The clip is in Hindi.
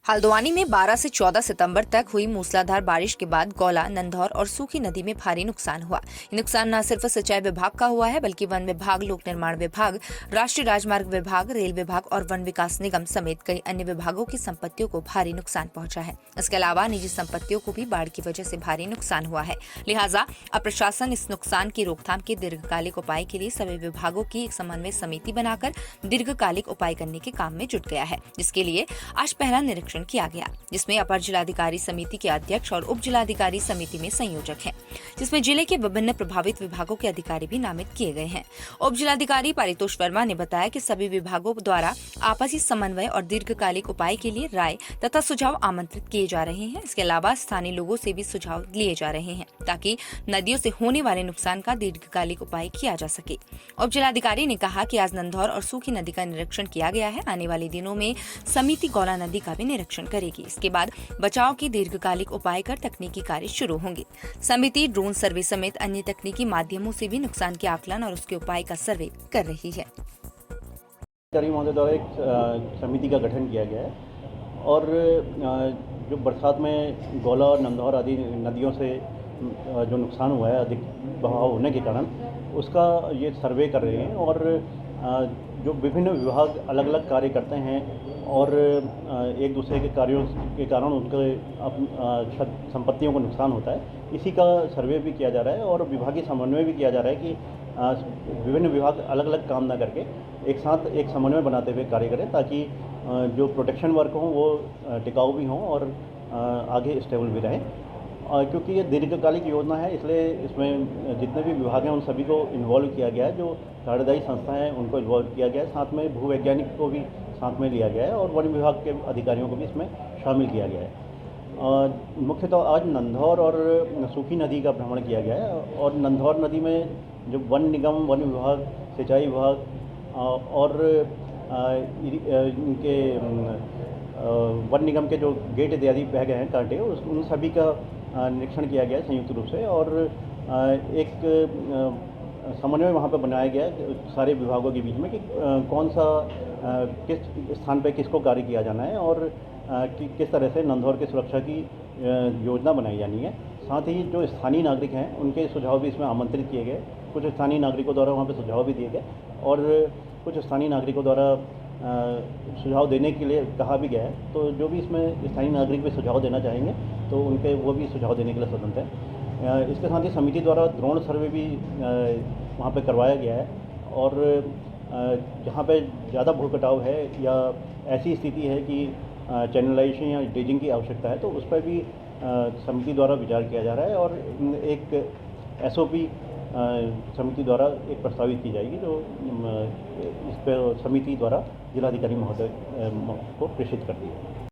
हल्द्वानी में 12 से 14 सितंबर तक हुई मूसलाधार बारिश के बाद गौला, नंधौर और सूखी नदी में भारी नुकसान हुआ। ये नुकसान न सिर्फ सिंचाई विभाग का हुआ है, बल्कि वन विभाग, लोक निर्माण विभाग, राष्ट्रीय राजमार्ग विभाग, रेल विभाग और वन विकास निगम समेत कई अन्य विभागों की संपत्तियों को भारी नुकसान पहुंचा है। इसके अलावा निजी संपत्तियों को भी बाढ़ की वजह से भारी नुकसान हुआ है। लिहाजा अब प्रशासन इस नुकसान की रोकथाम के दीर्घकालिक उपाय के लिए सभी विभागों की एक समन्वय समिति बनाकर दीर्घकालिक उपाय करने के काम में जुट गया है, जिसके लिए आज पहला निरीक्षण किया गया, जिसमें अपर जिलाधिकारी समिति के अध्यक्ष और उप जिलाधिकारी समिति में संयोजक हैं, जिसमें जिले के विभिन्न प्रभावित विभागों के अधिकारी भी नामित किए गए हैं। उप जिलाधिकारी पारितोष वर्मा ने बताया कि सभी विभागों द्वारा आपसी समन्वय और दीर्घकालिक उपाय के लिए राय तथा सुझाव आमंत्रित किए जा रहे हैं। इसके अलावा स्थानीय लोगों से भी सुझाव लिए जा रहे हैं, ताकि नदियों से होने वाले नुकसान का दीर्घकालिक उपाय किया जा सके। उप जिलाधिकारी ने कहा कि आज नंधौर और सूखी नदी का निरीक्षण किया गया है। आने वाले दिनों में समिति गौला नदी का भी निरीक्षण करेगी। इसके बाद बचाव के दीर्घकालिक उपाय कर तकनीकी कार्य शुरू होंगे। समिति ड्रोन सर्वे समेत अन्य तकनीकी माध्यमों से भी नुकसान के आकलन और उसके उपाय का सर्वे कर रही है। महोदय द्वारा एक समिति का गठन किया गया है और जो बरसात में गौला और नंधौर आदि नदियों से जो नुकसान हुआ है अधिक बहाव होने के कारण उसका ये सर्वे कर रहे हैं और जो विभिन्न विभाग अलग अलग कार्य करते हैं और एक दूसरे के कार्यों के कारण उनके संपत्तियों को नुकसान होता है, इसी का सर्वे भी किया जा रहा है और विभागीय समन्वय भी किया जा रहा है कि विभिन्न विभाग अलग अलग काम ना करके एक साथ एक समन्वय बनाते हुए कार्य करें, ताकि जो प्रोटेक्शन वर्क हों वो टिकाऊ भी हों और आगे स्टेबल भी रहें। क्योंकि ये दीर्घकालिक योजना है, इसलिए इसमें जितने भी विभाग हैं उन सभी को इन्वॉल्व किया गया है। जो कार्यदायी संस्थाएं हैं उनको इन्वॉल्व किया गया है, साथ में भूवैज्ञानिक को भी साथ में लिया गया है और वन विभाग के अधिकारियों को भी इसमें शामिल किया गया है। मुख्यतः आज नंधौर और सूखी नदी का भ्रमण किया गया है और नंधौर नदी में जो वन निगम, वन विभाग, सिंचाई विभाग और इनके वन निगम के जो गेट इत्यादि बह गए हैं कांटे, उन सभी का निरीक्षण किया गया है संयुक्त रूप से और एक समन्वय वहाँ पर बनाया गया है सारे विभागों के बीच में कि कौन सा किस स्थान पे किसको कार्य किया जाना है और किस तरह से नंधौर की सुरक्षा की योजना बनाई जानी है। साथ ही जो स्थानीय नागरिक हैं उनके सुझाव भी इसमें आमंत्रित किए गए। कुछ स्थानीय नागरिकों द्वारा वहाँ पे सुझाव भी दिए गए और कुछ स्थानीय नागरिकों द्वारा सुझाव देने के लिए कहा भी गया है। तो जो भी इसमें स्थानीय नागरिक भी सुझाव देना चाहेंगे तो उनके वो भी सुझाव देने के लिए स्वतंत्र हैं। इसके साथ ही समिति द्वारा ड्रोन सर्वे भी वहाँ पे करवाया गया है और जहाँ पे ज़्यादा भू कटाव है या ऐसी स्थिति है कि चैनलाइजेशन या ड्रेजिंग की आवश्यकता है तो उस पर भी समिति द्वारा विचार किया जा रहा है और एक SOP समिति द्वारा एक प्रस्तावित की जाएगी जो इस पर समिति द्वारा जिलाधिकारी महोदय को प्रेषित कर दी है।